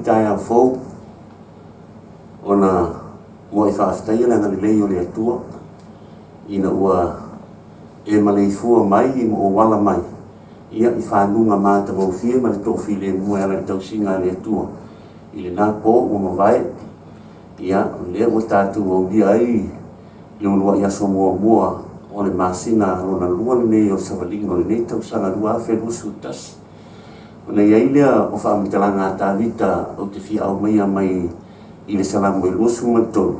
tai a fou ona mo I whaaftai ala ngani lei o le atua ina ua e malei fua mai I mo o wala mai ia I whanunga māta mau fie ma le tofi le mua ala le tausinga le atua I le nā po o mawai ia lea o tātou au lia ai le ulua I aso mua o le masina lona lua le nei o savalinga o le nei tausanga lua afe lusu tas o nei ai lea o whaamitalanga tāwita o te fia au maia mai I le salamu e lusu matolu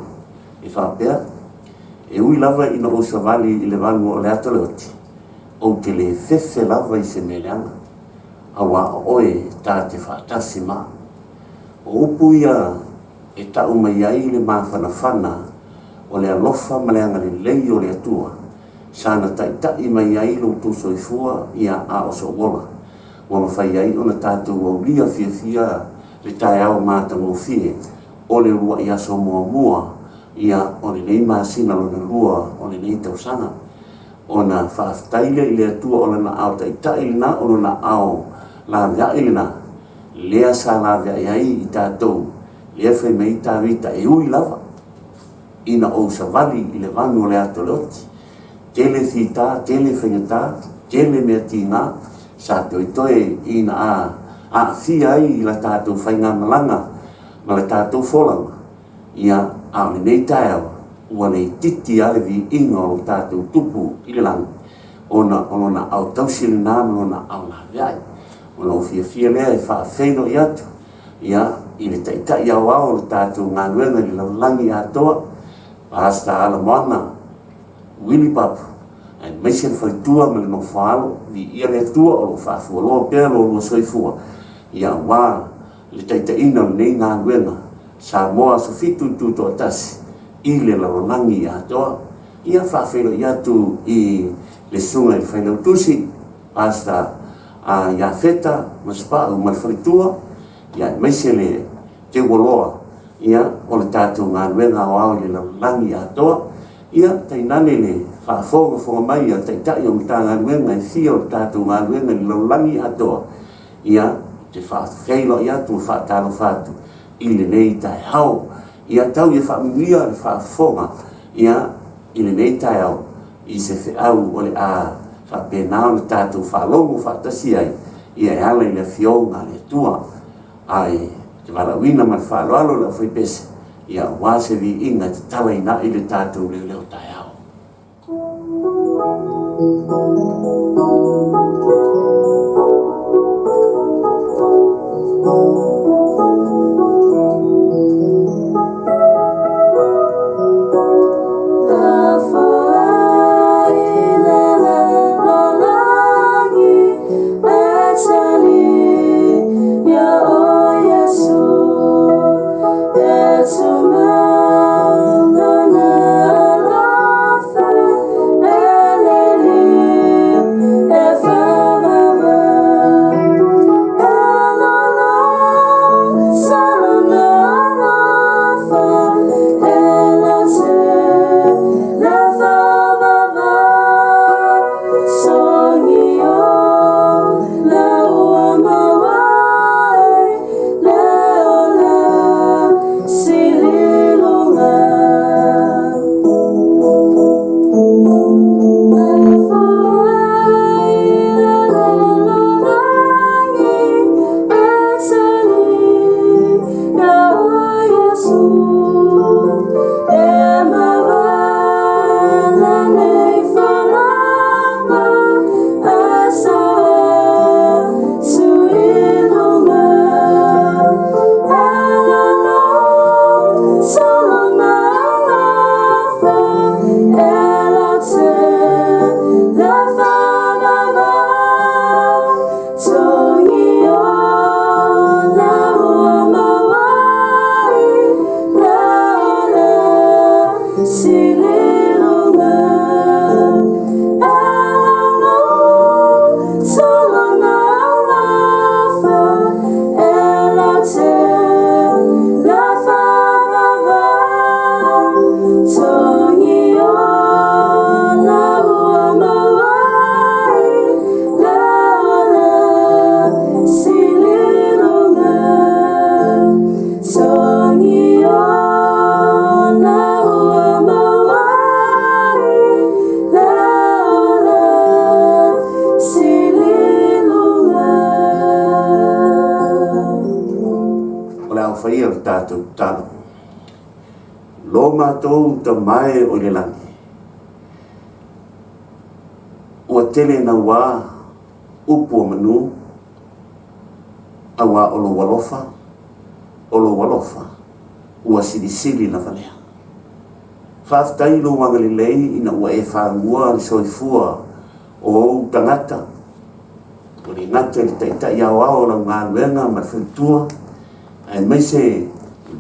e whapea e ui lava ina o savali I le vanu o le ataleoti o te le fefe lava I se meleanga awa oe tā te whaatasi ma o upu ia e tau mai ai le mawhanawhana o le alofa maleanga le lei o le atua sana tai mai ai lo tuso I fua ia a oso wola wa mawhai ai ona tātou au lia fia le tai au māta ngō fie o le lua I aso mua ia o le nei masina lo le lua o le nei tausanga ona whaaftaile I le atua o le na au tai na o na au la via ilina lea sa la via ai I tātou lea whai mei tāwita e ui lava ina o savali I le vanu o le ato leoti tele thita, tele whengata, tele mea tina sa toi ina a fia ai I la tātou whainga malanga ma le tātou wholanga ia a le nei tae ua nei titi ale vi inga o tātou tupu I le lang ona au tausili nāma ona au la viai ona o fia lea e whaafeino I atu ia I le taitai au au le tātou ngānuenga I laulangi atoa pasta ala moana Willy Papu ai meise le whaitua me le no whaalo vi ia le atua o lo whaafua loa pēr o lo soifua ia wā le taitaina nei ngānuenga sa moa so fitu tu to tasi I le laulangi atoa ia whaafeino I atu I le sunga I whainau tusi pasta ia feta maspa o malwhaitua ia meise le te woloa ia o le tātou ngānuenga o au le laulangi atoa ia tainane le whaafonga mai ia taitai o mta ngānuenga I fia o tātou ngānuenga le laulangi atoa ia te whaafeilo ia tu whaatalo whātu I le nei tai hau ia tau ia whaamia le whaafonga ia I le nei tai hau I se whiau o le whapenao le tātou whaalongo whaatasi ai ia e ala I le fionga le tua ai te walawina man whaaloalo la whai pese ia wase vi inga te tala ina I le tātou leo tai hau Yes, whawhai al tātou tāna. Lo mātou ta mai o le langi. Ua tele na wā upo manu, a wā olo walofa, ua sili na valea. Whaftai lo wangali lei ina ua e whangua ni soifua o ou tangata. O ni ngata li taitai au ao la ngānuenga ma whitua, ai mai se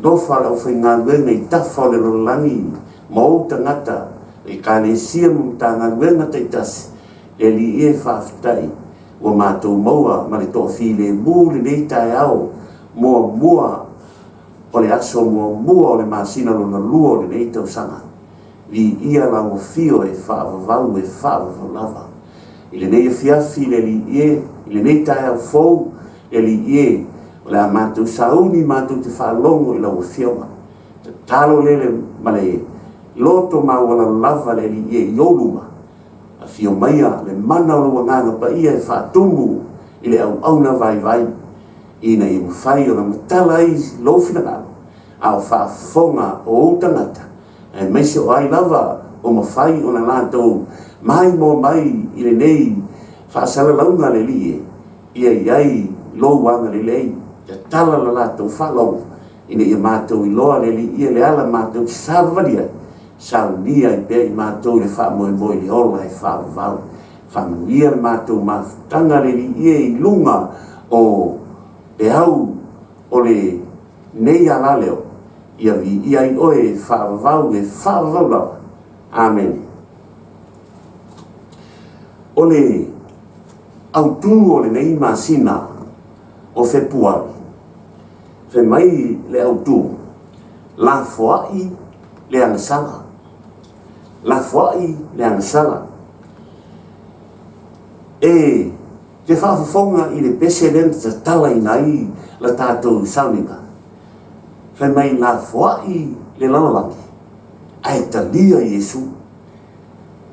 dofa la uwhai ngānuenga i tafa o le rolangi ma ou tangata, e ka le sia mo ta ngānuenga taitasi, e li e whaftai, ua mātou maua ma le toa while mūli nei tai au, mua o le aso mua o le māsina lona lua o le nei tau sanga. Vi ia la mo fio e whaavavau e whaavavau lava. I le nei fiafi le li ie, i le nei tai au fou, e li ie, o le a mātou sauni mātou te whaalongo i la o fionga. Te talo lele ma le loto mawana lava le li ie i oluma. A fio maia le mana o le nganga pa ia e whaatumu i le au na vai. Ina i mwhai o na matala i lofina ngalo. Au whaafonga o utangata. E meise o ai lava o mawhai o na lātou mai mo mai i le nei whaasala launga le lie. Ia iai lo wanga le lei. Te tala la lātou whalong. Ina i mātou i loa le li ia le ala mātou sāvalia. Saunia i pēi mātou le whaamoe le ola e whaavau. Whamanuia le mātou mātanga le li ia i lunga o e au o le nei ala leo. Ia vi ia i oe whaavau lava. Amen. O le autu o le nei masina o Februari. Fe mai le autu. La foai le angasala. La foai le angasala. E te whaafafonga i le president te tala i nai la tātou sauninga. Whai mai la foai le lalalangi. Ai ta lia Iesu.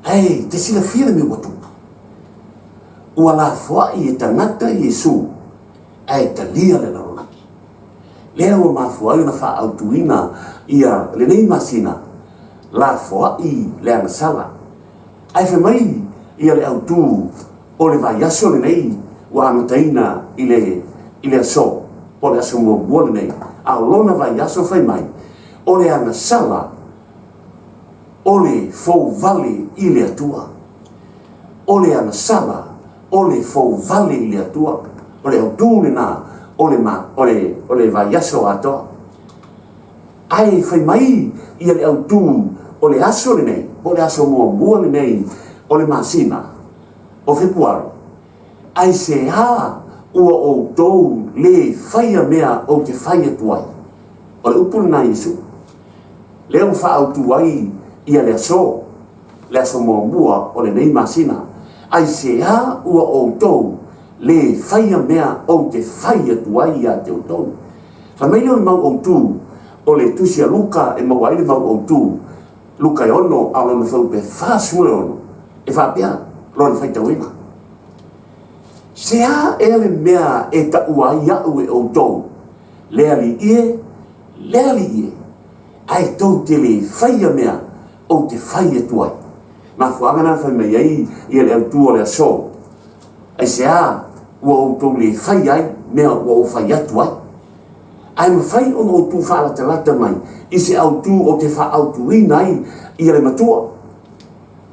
Ai te sila whira me watupa. Ua la foai e tangata Iesu. Ai ta lia le lalalangi. Lea ua ma foai na wha autuina ia le nei masina. La foai le angasala. Ai whai mai ia le autu o le vai aso le nei ua amataina i le aso o le aso mua le nei a lona vai aso fai mai o le angasala o le fou vale i le atua o le angasala o le fou vale i le atua o le autu le na o le vai aso atoa ai fai mai i le autu o le aso le nei o le aso mua le nei o le masina o Februari, ai se ha ua o tou le whaia mea o te whaia tuai. O le upuna na Iesu. Leo wha au tuai ia le aso mua o le nei masina. Ai se ha ua o tou le whaia mea o te whaia tuai ia te o tou. Whamei o le mau o tu o le tusia luka e mau aile mau o tu luka e ono a lona whau pe whaasua ono. E whapea. Lona whaitawina. Sea ele mea e ta ua iau e o tou. Lea li ie. Ai tau te le whaia mea o te whaia tuai. Ma fuangana whai mei ai i le au tua le aso. Ai sea ua o tou le whaia ai mea ua o whaia tuai. Ai ma whai o o tu whaala te lata mai. I se au tu o te wha au tuina ai i le matua.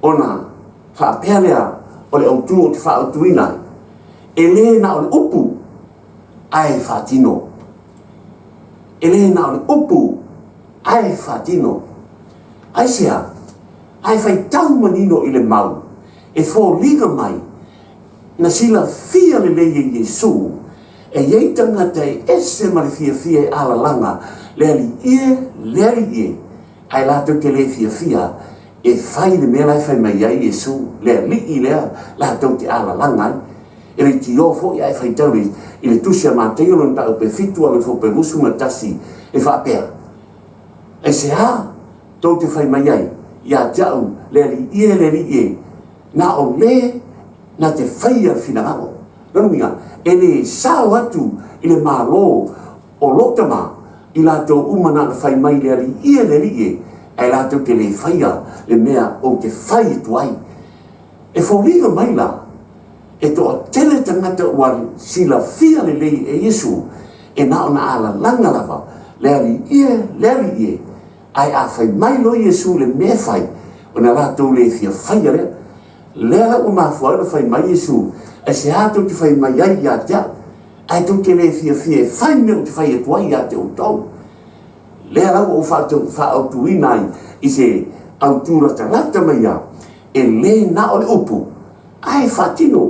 Ona whaapea lea o le autu o te whaautuina. E le na o le upu, ai whaatino. E le na o le upu, ai whaatino. Ai sea, ai whai tau manino i le mau. E fō liga mai, na sila fia le leie Iesu, e iei tangata e ese ma le fia e ala langa, le ali ie, ai lato te le fia, e fai le mea lai fai mai ai Iesu, lea li lea, la tau te ala langai, e le ti ofo i ai fai tau i le tusia māteo lon tau pe fitu a le fo pe musu matasi, e whaapea. E se ha, tau te fai mai ai, ia jau, lea li ie, na o le, na te whaia finangao. Nanu minga, e le sao atu i le mālo o lotama, I lātou umana na whai mai le ali ia le rie, ai lātou te le whaia le mea o te whai tuai. E whauriga mai la, e toa tele tangata wari sila fia le lei e Yesu, e na ona ala langa lava, le ali ie, ai a whai mai lo Yesu le mea whai, o na lātou le fia whaia lea, lea la o mafua la whai mai Yesu, e se hātou te whai mai ai ia tea, ai tau te le fia e whai mea o te whai e tuai ia te o tau. Lea la o whātou tuinai, i se au tūra tangata mai ia, e le na o le upu, ai whātino,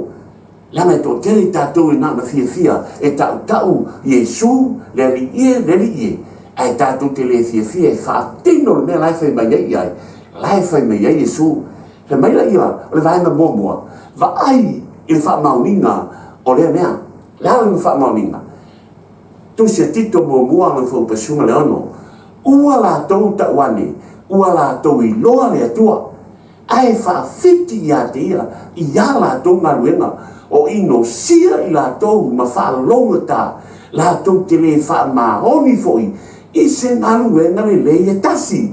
lana e tō tere tātou e nāna fia, e tau Yesu, le ie, ai tātou te le fia, e whātino le mea lai whai mai ai, lai whai mai ai Yesu, he mai la ia, o le vaenga mōmua, va ai, i le wha mauninga, o le mea, lea le wha mauninga, tu se tito mōmua le whau pasunga le ono, ua la tau tawane, ua la tau i loa le atua, ai wha fiti ia te ia, i a la tau ngā ruenga, o ino sia i la tau ma wha longa tā, la tau te le wha mahoni foi, i se ngā ruenga le le e tasi,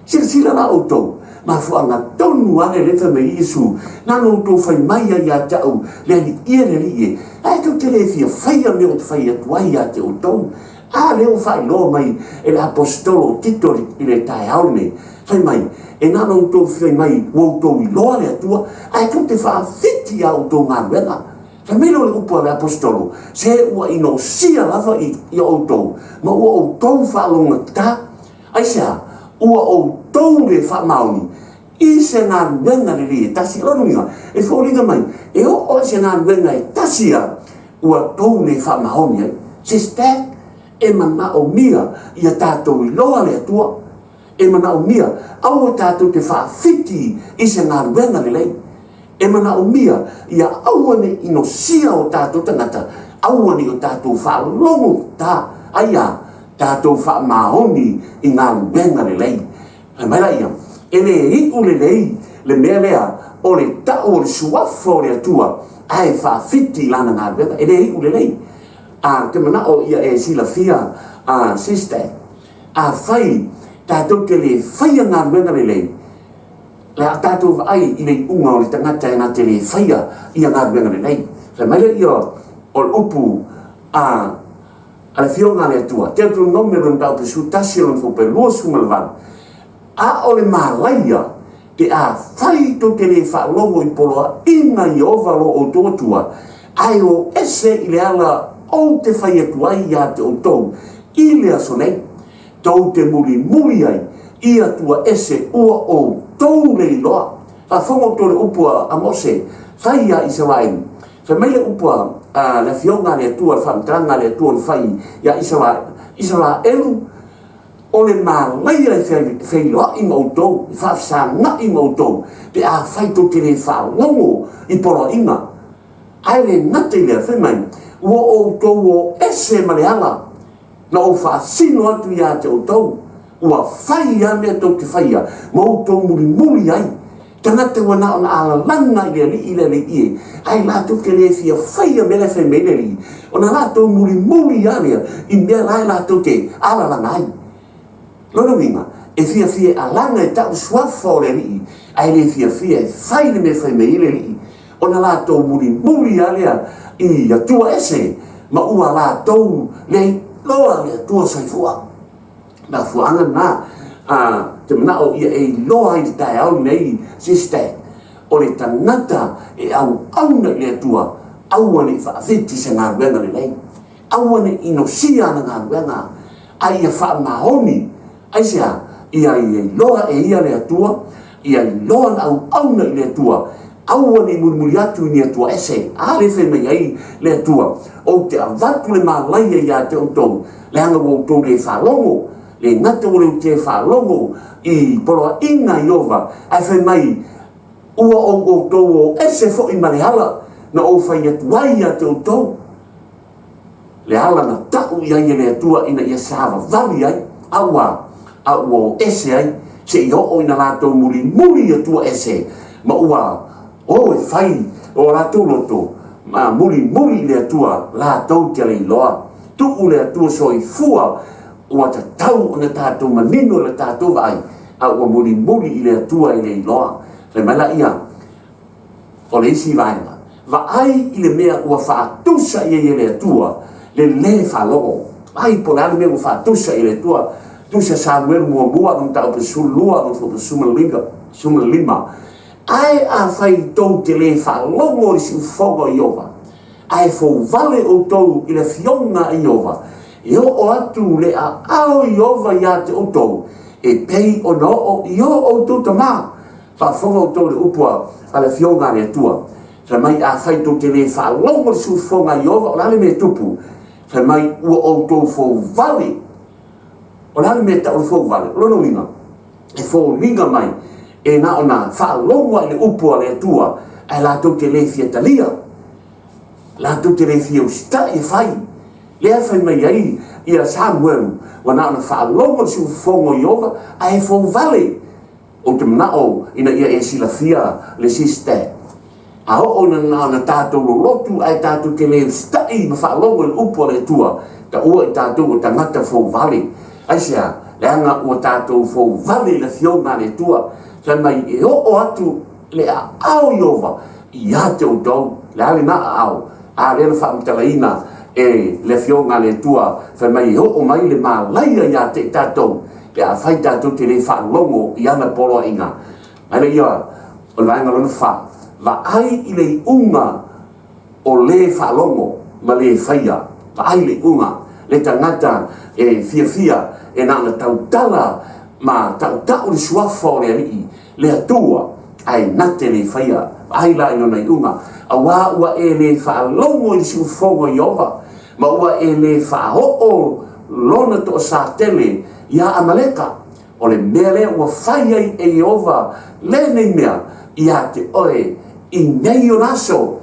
sila la o tau, ma fuanga tonu ane le me Yesu, nano tau whai mai a ia tau, le li ie, ai tau te le fia whaia me o te whaia tuai a te o tau, a leo whai loa mai e le apostolo Tito i le tae aune, whai mai, e nano tau whai mai wau tau i loa le atua, ai tau te wha whiti au tau ngā ruenga, whai melo le upua le apostolo, se ua ino sia lava i au tau, ma ua au tau wha longa ta, ai sea, ua au tau le wha mauni, i se ngā ruenga le rie, tasi lanuinga, e whauringa mai, e o se ngā ruenga e tasia, ua tau le wha mauni, se stat, e mana o mia i a tātou i loa le atua, e mana o mia, au a tātou te whaafiti i se ngā ruenga le lei, e mana o mia i a auane ino sia o tātou tangata, auane o tātou whaalongo tā, aia, tātou whaamahoni i ngā ruenga le lei. Hai mai la ia, e le iku le lei, le mea lea, o le tau o le suafo o le atua, ai whaafiti lana ngā ruenga, e le iku le lei. Te mana o ia e sila fia sister a whai tātou ke le whaia ngā ruenga le lei le a tātou ai i le unga o le tangata e nā te le whaia i a ngā ruenga le lei whai mai le ia o le upu a le whionga le atua te atu ngome rung tau pesu tasi o le whope lua sunga le van a o le mālaia te a whai to ke le whaalongo i poloa inga i ovalo o tōtua ai o ese i le ala o te whai atuai ia te o tau, i lea sonei, tau te muri ai, i atua ese ua o tau le iloa. Wha whango tō le upua a Mose, whai a Israel. Wha mai le upua le whionga le atua, le whamtranga le atua le whai ia Israel elu, o le mālaia e whai loa i mautou, i whafsanga i mautou, te a whai tō te le whalongo i polo inga. Ai le nate lea whai mai, ua o tau o ese maleala, na o whaasino atu ia te o tau, ua whai a mea tau te whaia, ma o tau muri ai, tangata ua na ona ala langa i le ie, ai lātou ke le fia whaia mele whai mele li, o na lātou muri a lea, i mea lai lātou te ala langa ai. Lona winga, e fia a langa e tau suafa o le li, ai le fia e whai le me whai mele li, o na lātou muri a lea, i atua ese, ma ua la tau le loa le atua saifua. Na fuanga na, te mana o ia e loa i tae au nei sister, o le tangata e au na le atua, auane whaafiti se ngā ruenga le nei, auane inosia na ngā ruenga, ai a wha mahoni, ai sea, ia i loa e ia le atua, ia i loa na au na le atua, auane murmuri atu ni atua ese, a le whenei ai le atua, o te avatu le mālaia ia te otou, le anga o tau le whalongo, le ngata o le te whalongo, i poloa inga i ova, ai whenei, ua o tau o ese fo i marehala, na o whai atuai ia te otou, le ala na tau i ai le atua ina ia sāwa vali ai, aua o ese ai, se i o ina lātou muri atua ese, ma ua, o e whai o rātou loto, ma muri le atua, rātou te le iloa, tuku le atua so i fua, ua tatau ona tātou manino le tātou vai a ua muri i le atua i le iloa le mai la ia o le isi vaenga vai i le mea ua whaatusa i le atua le whalogo ai po le mea ua whaatusa i le atua tusa Samuel mua nung tau pesulua nung suma lima ai a fai tau te le whalogo i si ufogo i ova ai fo vale o tau i le fionga i ova e o atu le a ao i ova ia te o tau e pei o no o i o tau tamā fa fonga o tau le upua a le fionga le atua sa mai a fai tau te le whalogo i si ufoga i ova o lale me tupu sa mai ua o tau fo vale o lale me tau fo vale lono winga e fo winga mai e na ona whalogo i le upua le atua ai la tau te le fiatalia la tu te le fio sta e fai le fai mai ai ia Samuel wana na fa longo su fongo yova ai fo vale o te nao ina ia e sila fia le siste a o na tato lotu ai tato te le sta i ma fa longo le upo le tua ta o tato o tangata fo vale ai sia le anga o tato fo vale le fio ma le tua sa mai e o atu le a au yova ia te o do le na au a le fa mtalaina e le fionga le tua fa mai o mai le malaia ia te tato pe a fai tato te le fa longo ia na polo inga ai ia o la ngalo fa va ai i le unga o le fa longo ma le faia va ai le unga le tangata e fia e na tautala ma tautau le suafo le atua ai nate le faia ai la ino nei unga a ua e le whaalongo i si ufongo i ova ma ua e le whaho'o lona to sa tele ia Amaleka o le mea lea ua whai ai e ova le nei mea ia te oe i nei o naso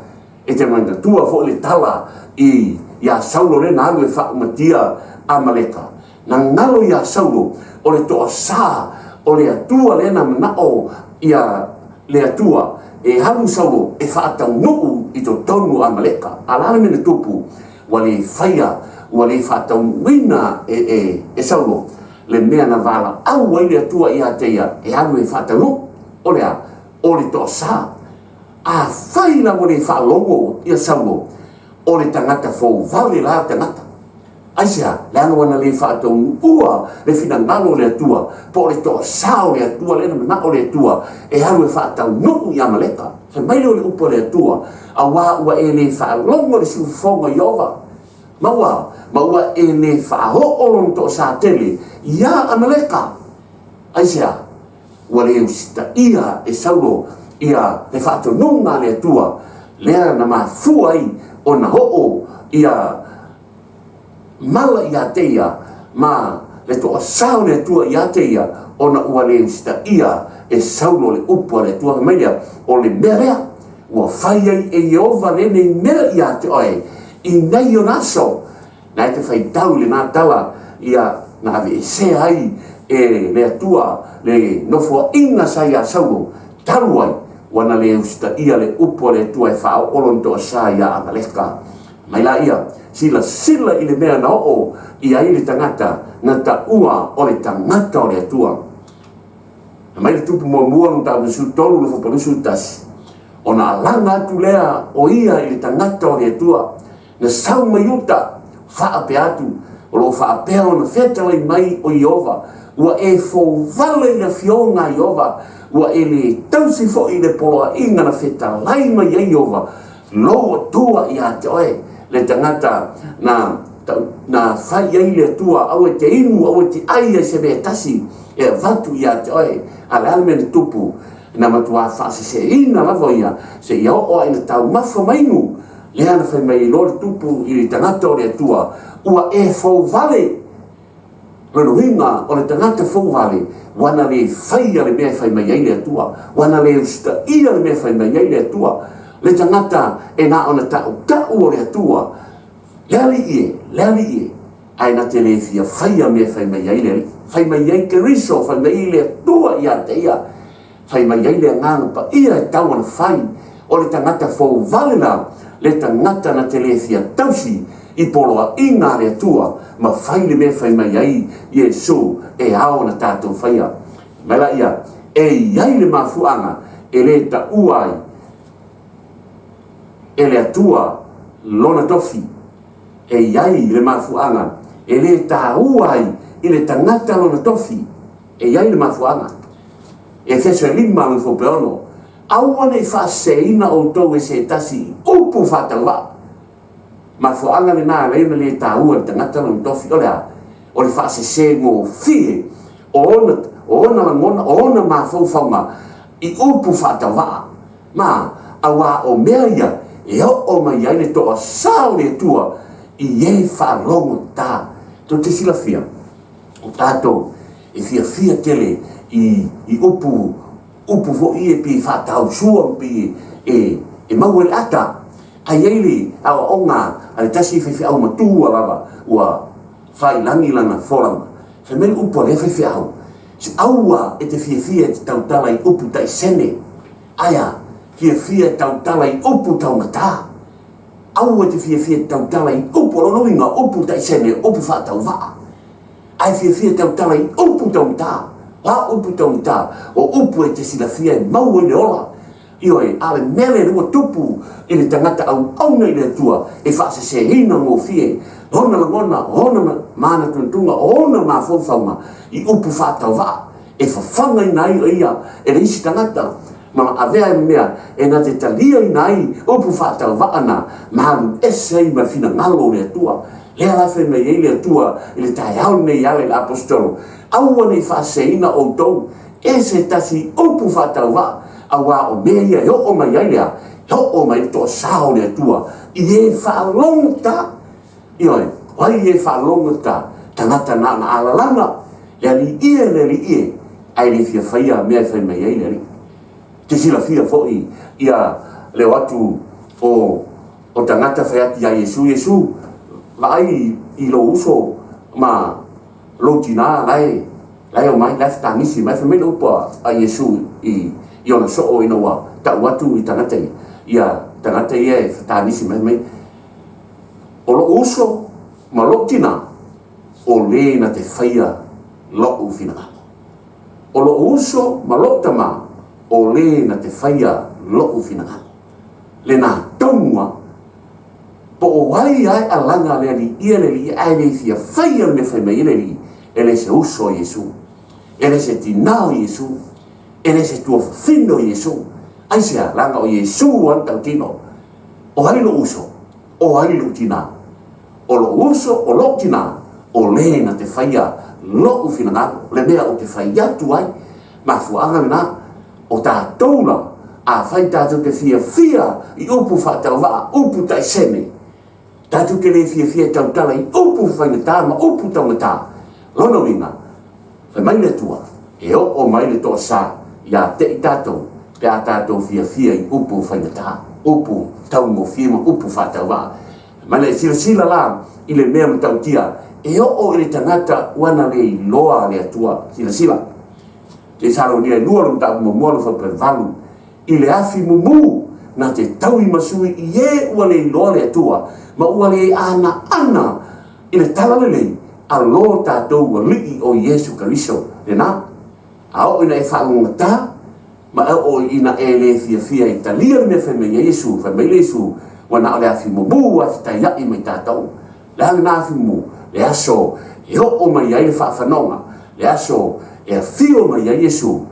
e te manga tua fo le tala i ia Saulo le na alu e whaumatia Amaleka na ngalo ia Saulo o le to sa o le atua le na manao ia le atua e halu Saulo e whaatau nuu i to tonu Amaleka alana mene tupu wale whaia wale whaatau wina e Saulo le mea na wala au wai le atua i ateia e halu e whaatau nuu o le to sa a whaina wale whaalongo i Saulo o le tangata fo vale la tangata aisia le anu wana le whaatau ua le fina ngalo le atua po le to sao le atua le na o le atua e halu e whaatau nuu i Amaleka se mai le upo le atua a ua e le whaalongo le siufonga i ova ma ua e le whaho'olong to sa tele ia Amaleka aisia ua le usita ia e Saulo ia le whaatau nunga le atua lea na mafua ai o na ho'o ia mala ia teia ma le toa sao le tua ia teia o na ua le usita ia e Saulo le upo le tua meia o le merea ua whai ai e Jehova le nei mea ia te oe i nei o naso na e te whai tau le nā tala ia na ave e se ai e le atua le nofua inga sa ia Saulo talu ai wana le usita ia le upo le tua e whao olonto sa ia Amaleka mai la ia sila i le mea na o i ai le tangata na ta ua o le tangata o le atua mai le tupu mua nung ta besu tolu le fopalusu tasi o na alanga atu lea o ia i le tangata o le atua na sau mayuta whaape atu o lo whaapea o na whetawai mai o Jehova ua e fo vale na fionga Jehova ua e le tausi fo i le poloa inga na whetalai mai a Jehova lo tua i a te oe le tangata na whai ai le tua au e te inu au e te aia se mea tasi e vatu i a te oe a le almene tupu na matua whaase se ina lavo ia se ia o ina tau mafa mainu le ana whai mai lor tupu i le tangata o le tua ua e fau vale renuinga o le tangata fau vale wana le whai ale mea whai mai ai le tua wana le usta ia le mea whai mai ai le tua le tangata e na ona tau o le atua leali ie ai na te le fia whaia mea whai mai ai le whai mai ai ke riso whai mai ai le atua ia te ia whai mai ai le nganga pa ia e tau ana whai o le tangata fau vale la le tangata na te le fia tausi i poloa inga le tua ma fai le me fai mai ai Yesu e ao na tātou whaia mela ia e iai le mafuanga e le ta uai e le atua lona tofi e iai le mafuanga e le ta uai i le tangata lona tofi e iai le mafuanga e fese lima le fopeono aua nei whaseina o tau e se tasi upu whatawa mafuanga le nā reina le ta ua le tangata lona tofi o le whase se ngō fie o ona langona o ona mawhauwhaunga i upu whatawa ma awa o mea ia e o mai ai le toa sao le tua i e whalongo tā to te sila fia o tātou e fia tele i upu fo i e pi whatau sua pi e mau le ata ai eili awa onga ale tasi whewhi au matua lava ua whai langi lana wholanga whameli upo le whewhi au si aua e te fia te tautala i upu tai sene aya fia tautala i upu tau ngata aua te fia tautala i upu lono inga upu tai sene upu whatau waa ai fia tautala i upu tau ngata la upu tau ngata o upu e te sila fia e mau e le ola ioi ale mele rua tupu i le tangata au nei le tua e whaase se hina ngō fie hona langona hona mana tuntunga hona ma fōwhaunga i upu whātau wā e whawhanga i nai o ia e le isi tangata ma avea e mea e na te talia i nai upu whātau wā ana maharu esei ma fina ngalo le tua le alafe me i le tua i le tae au nei ale le apostolo aua nei whaase ina o tau e se tasi upu whātau wā awa o mea ia o mai ai lea o mai to sao le tua i e whalonga ioi wai e whalonga tangata na alalanga le ie ai le fia whaia mea whai mai ai le te sila fia foi ia le watu o tangata whaiati a Yesu lai i lo uso ma lo tina lai o mai lef tangisi mai whamela upa a Yesu i ona so o ina wa ta watu i tangata ia tangata ia e whatanisi mai o lo uso ma lo tina o le na te whaia lo u whina o lo uso ma lo tama o le na te whaia lo u whina le nā taunua po o wai ai alanga le ali ia le li ai le fia whaia me whai mai le li ele se uso Yesu ele se tinao Yesu ele se tua fino Yesu ai sea langa o Yesu an tau tino o hai lo uso o hai lo tina o lo uso o lo tina o le na te whaia lo u fina ngako le mea o te whaia tu ai ma fuanga na o tā taula a whai tātou te fia i upu whatau waa upu tai seme tātou te le fia tau tala i upu whaingatā ma upu tau ngatā lono inga whai mai le tua e o mai le toa sā ia te i tātou, pe a tātou fia i upu whaingatā, upu tau mo fia ma upu whātau wā. Mana e sila la i le mea matau tia, e o i le tangata wana le i loa le atua, sila. Te saro ni e lua rum tāku mo moalo whapevalu, i le afi mumu, na te tau i masui i e ua le i loa le atua, ma ua le ana, i le talalele, a lo tātou wa lii o Yesu Kariso, le nā. Ao ina e whaangata, ma o ina e le fia i talia me whai Yesu, whai Yesu, wana o le afi mumu, afi tai ai mai tātou. Le hanga nā afi mumu, le aso, e o mai ai le whaafanonga, le aso, e a fio mai ai Yesu,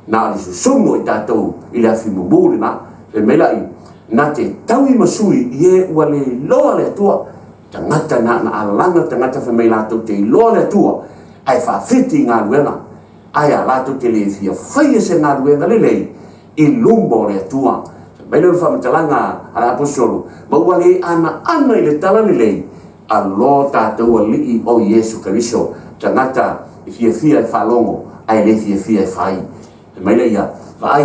nā le susungo i tātou, i le afi mumu le nā, whai lai, nā te tau i masui, i e ua le loa le atua, tangata na alanga, tangata whai lātou te i loa le atua, ai whaafiti ngā ruena, aia lato te le fia whaia se ngā ruenga lelei i lumbo le atua. Mai leo whamatalanga ala apostolo, ma ua le ana i le tala lelei a lo tātou a lii o Yesu Kariso, tangata i fia e whalongo, ai le fia e whai. Mai leo ia, vai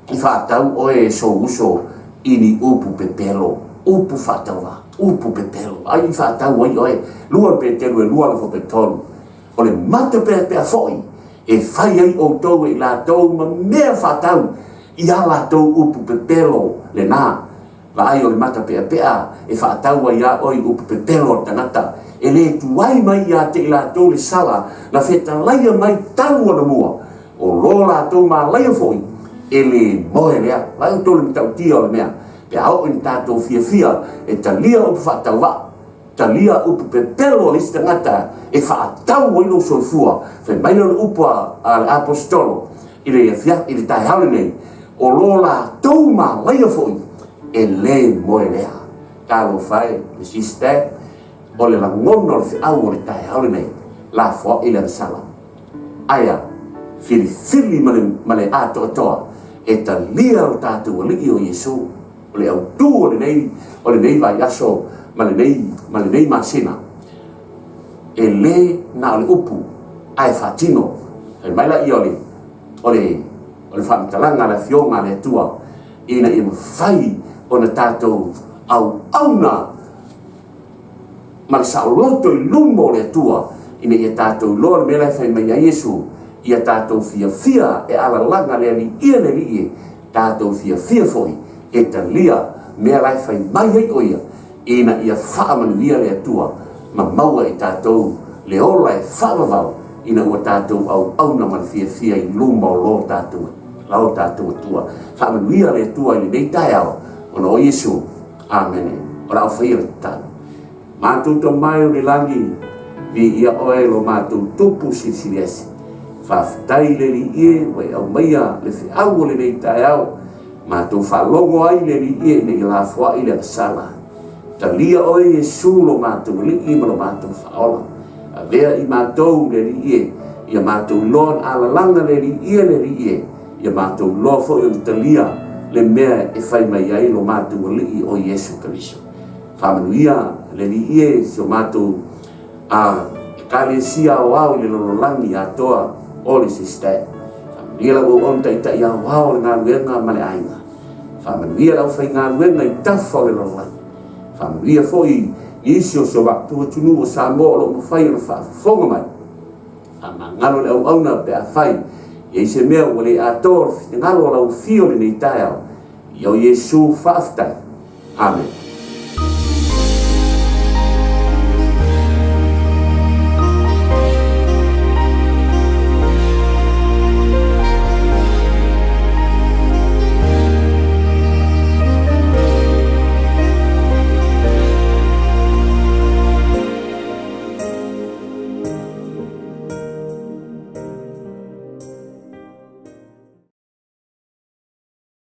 i whātau o e so uso i ni upu pepelo, upu whātaua, upu pepelo, ai i whātau ai oe, lua petelu e lua lafo petolu, o le mata pea foi, e whai ai o tau i la tau ma mea whātau, i a la tau upu pepelo le nā, ai o le mata pea pea e whaatau ai a oi upu pepelo tangata e le tuai mai a te ila tō le sala na wheta laia mai tau ana mua o lola tō mā laia foi e le moe lea lai o tō le mitau tia o le mea pe au in tātou fia e talia upu whaatau wa talia upu pepelo le tangata e whaatau o ilo soifua whai maina le upu a le apostolo i le fia i le tai hale nei o lola tō mā laia foi e le moe lea talo fai le siste o le langono le whiau o le tai hale nei la fua i le sala aia fili ma le ato atoa e talia o tātou o liki o Yesu o le au tū o le nei vai aso ma le nei masina e le na o le upu ai fatino e maila i o le whamitalanga le fionga le tua ina i mawhai o na tātou au auna ma le saoloto i lumo le tua ina i tātou loa le mele whai mai a Yesu i a tātou fia e ala langa le ali ia le rie tātou fia foi e talia mea lai whai mai hei oia ina i a whaamanuia le atua ma maua i tātou le ola e whaamavau ina ua tātou au auna ma le fia i lumo lo tātou lau tātou atua whaamanuia le atua i le nei tai au ona o Yesu amen o la au whaia le tātou mātou tō mai o le langi vi ia oe lo mātou tupu siliasi whawhitai le li ie wai au maia le whiau o le nei tai au mātou whalongo ai le li ie nei la fua i le sala talia oe Yesu lo mātou li i ma lo mātou whaola a vea i mātou le li ie ia mātou loan ala langa le li ie ia mātou loa fo i talia le mea e whai mai ai lo mātou li i o Yesu Kariso whamanuia le li ie si o mātou a kalesia o au le lololangi a toa o le sistai whamanuia lau o onta i tai au au le ngā luenga ma le ainga whamanuia lau whai ngā luenga i tafa o le lololangi whamanuia fo i isi o so waktu o tunu o sa mo lo mo whai o le whaafonga mai ama ngalo le au auna pe a whai e se mea o le ator ngalo lau fio le nei tai au i o Yesu whaaftai amen.